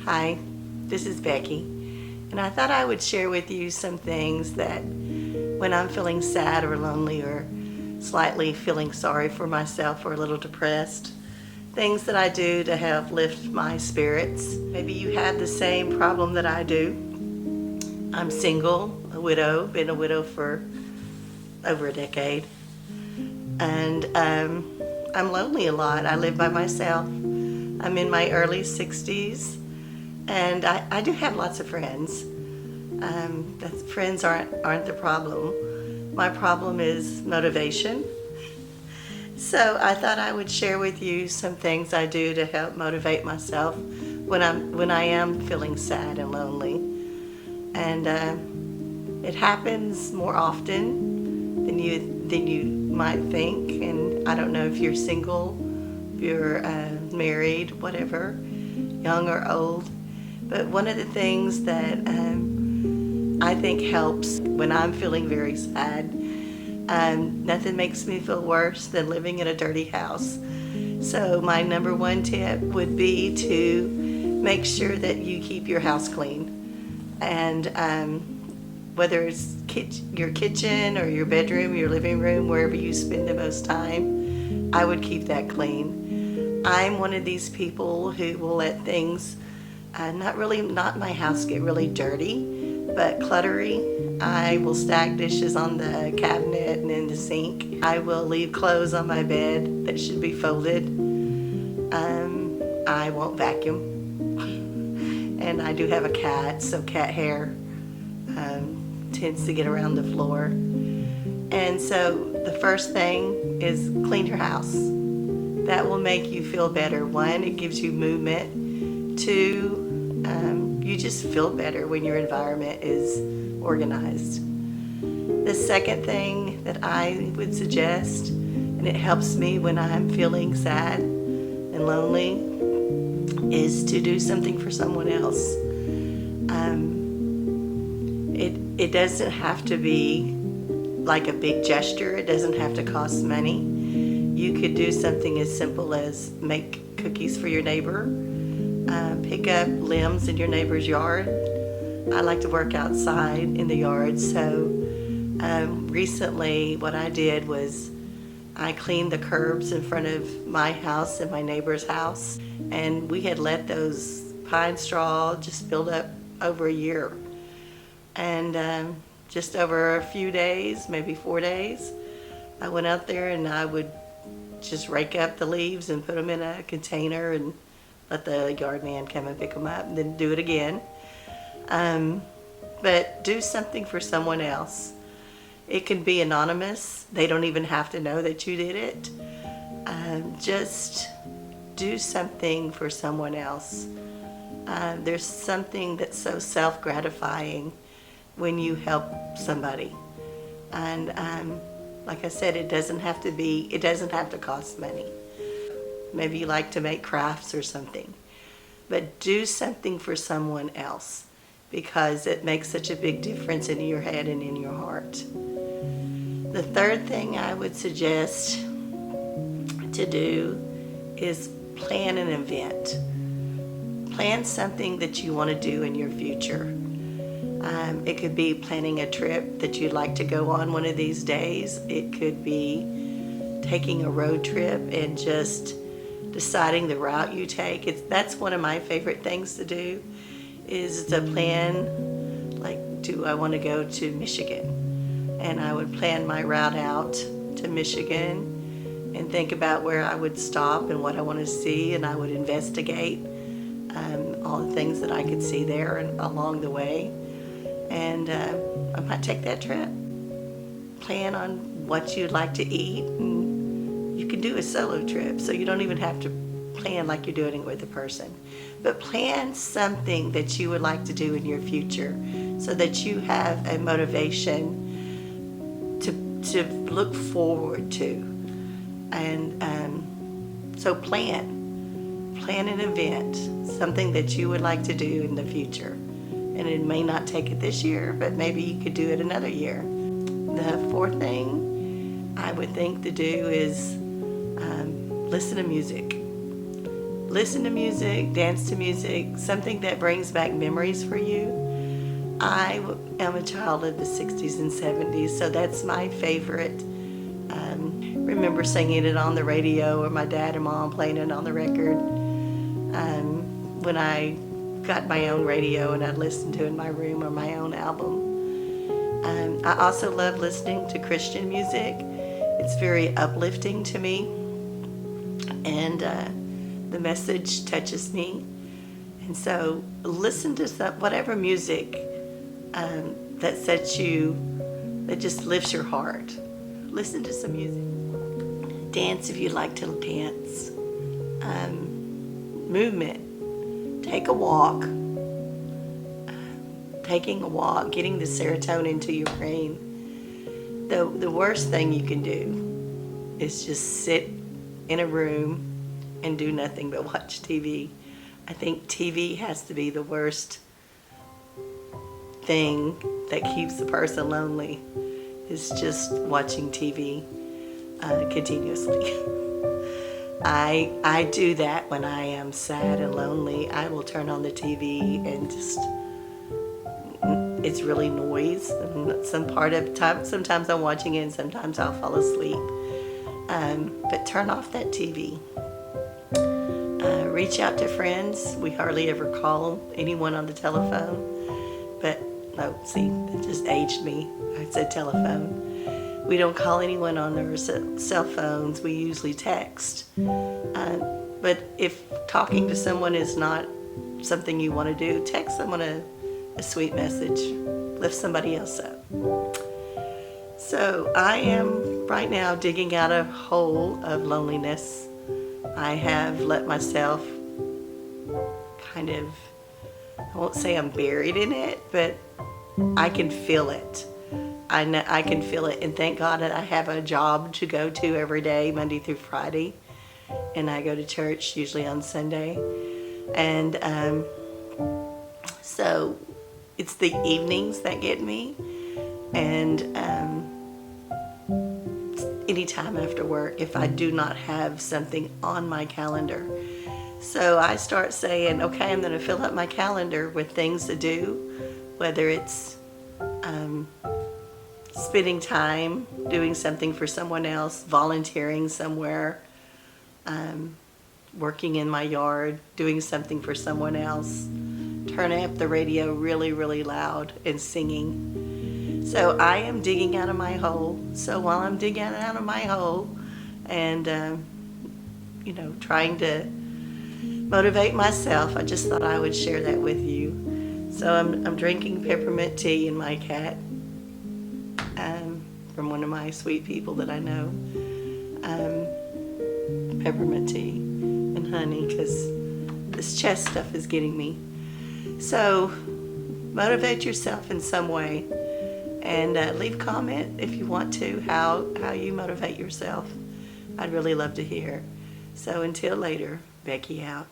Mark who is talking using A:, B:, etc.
A: Hi, this is Becky, and I thought I would share with you some things that when I'm feeling sad or lonely or slightly feeling sorry for myself or a little depressed, things that I do to help lift my spirits. Maybe you have the same problem that I do. I'm single, a widow, been a widow for over a decade, and I'm lonely a lot. I live by myself. I'm in my early 60s. And I do have lots of friends. Friends aren't the problem. My problem is motivation. So I thought I would share with you some things I do to help motivate myself when I am feeling sad and lonely. And it happens more often than you might think. And I don't know if you're single, if you're married, whatever, young or old. But one of the things that I think helps when I'm feeling very sad, nothing makes me feel worse than living in a dirty house. So my number one tip would be to make sure that you keep your house clean. And whether it's your kitchen or your bedroom, your living room, wherever you spend the most time, I would keep that clean. I'm one of these people who will let things not my house get really dirty, but cluttery. I will stack dishes on the cabinet and in the sink. I will leave clothes on my bed that should be folded. I won't vacuum. And I do have a cat, so cat hair tends to get around the floor. And so the first thing is clean your house. That will make you feel better. One, it gives you movement. Two, you just feel better when your environment is organized. The second thing that I would suggest, and it helps me when I'm feeling sad and lonely, is to do something for someone else. It doesn't have to be like a big gesture. It doesn't have to cost money. You could do something as simple as make cookies for your neighbor. Pick up limbs in your neighbor's yard. I like to work outside in the yard, so recently what I did was I cleaned the curbs in front of my house and my neighbor's house, and we had let those pine straw just build up over a year. And just over a few days, maybe 4 days, I went out there and I would just rake up the leaves and put them in a container and let the yard man come and pick them up, and then do it again. But do something for someone else. It can be anonymous. They don't even have to know that you did it. Just do something for someone else. There's something that's so self-gratifying when you help somebody. And like I said, it doesn't have to cost money. Maybe you like to make crafts or something. But do something for someone else, because it makes such a big difference in your head and in your heart. The third thing I would suggest to do is plan an event. Plan something that you want to do in your future. It could be planning a trip that you'd like to go on one of these days. It could be taking a road trip and just deciding the route you take. That's one of my favorite things to do, is to plan, like, do I want to go to Michigan? And I would plan my route out to Michigan and think about where I would stop and what I want to see, and I would investigate all the things that I could see there and along the way. And I might take that trip. Plan on what you'd like to eat, and you can do a solo trip, so you don't even have to plan like you're doing it with a person. But plan something that you would like to do in your future so that you have a motivation to look forward to. And so plan an event, something that you would like to do in the future. And it may not take it this year, but maybe you could do it another year. The fourth thing I would think to do is listen to music. listen to music, dance to music, something that brings back memories for you. Am a child of the 60s and 70s, so that's my favorite. Remember singing it on the radio, or my dad and mom playing it on the record. When I got my own radio and I'd listen to it in my room, or my own album. I also love listening to Christian music. It's very uplifting to me, and the message touches me. And so listen to whatever music that that just lifts your heart. Listen to some music. Dance if you like to dance. Movement. Take a walk. Taking a walk, getting the serotonin to your brain. The worst thing you can do is just sit in a room and do nothing but watch TV. I think TV has to be the worst thing that keeps the person lonely, is just watching TV continuously. I do that when I am sad and lonely. I will turn on the TV and just, it's really noise. And some part of time, sometimes I'm watching it and sometimes I'll fall asleep. But turn off that TV. Reach out to friends. We hardly ever call anyone on the telephone. But, no, see, that just aged me. I said telephone. We don't call anyone on their cell phones. We usually text. But if talking to someone is not something you want to do, text someone a sweet message. Lift somebody else up. So I am right now digging out a hole of loneliness. I have let myself kind of, I won't say I'm buried in it, but I can feel it. I can feel it, and thank God that I have a job to go to every day, Monday through Friday, and I go to church usually on Sunday. And so it's the evenings that get me, and anytime after work if I do not have something on my calendar. So I start saying, okay, I'm going to fill up my calendar with things to do, whether it's spending time doing something for someone else, volunteering somewhere, working in my yard, doing something for someone else, turning up the radio really, really loud and singing. So I am digging out of my hole. So while I'm digging out of my hole and, trying to motivate myself, I just thought I would share that with you. So I'm drinking peppermint tea in my cat, from one of my sweet people that I know. Peppermint tea and honey, because this chest stuff is getting me. So motivate yourself in some way, and leave a comment if you want to, how you motivate yourself. I'd really love to hear. So until later, Becky out.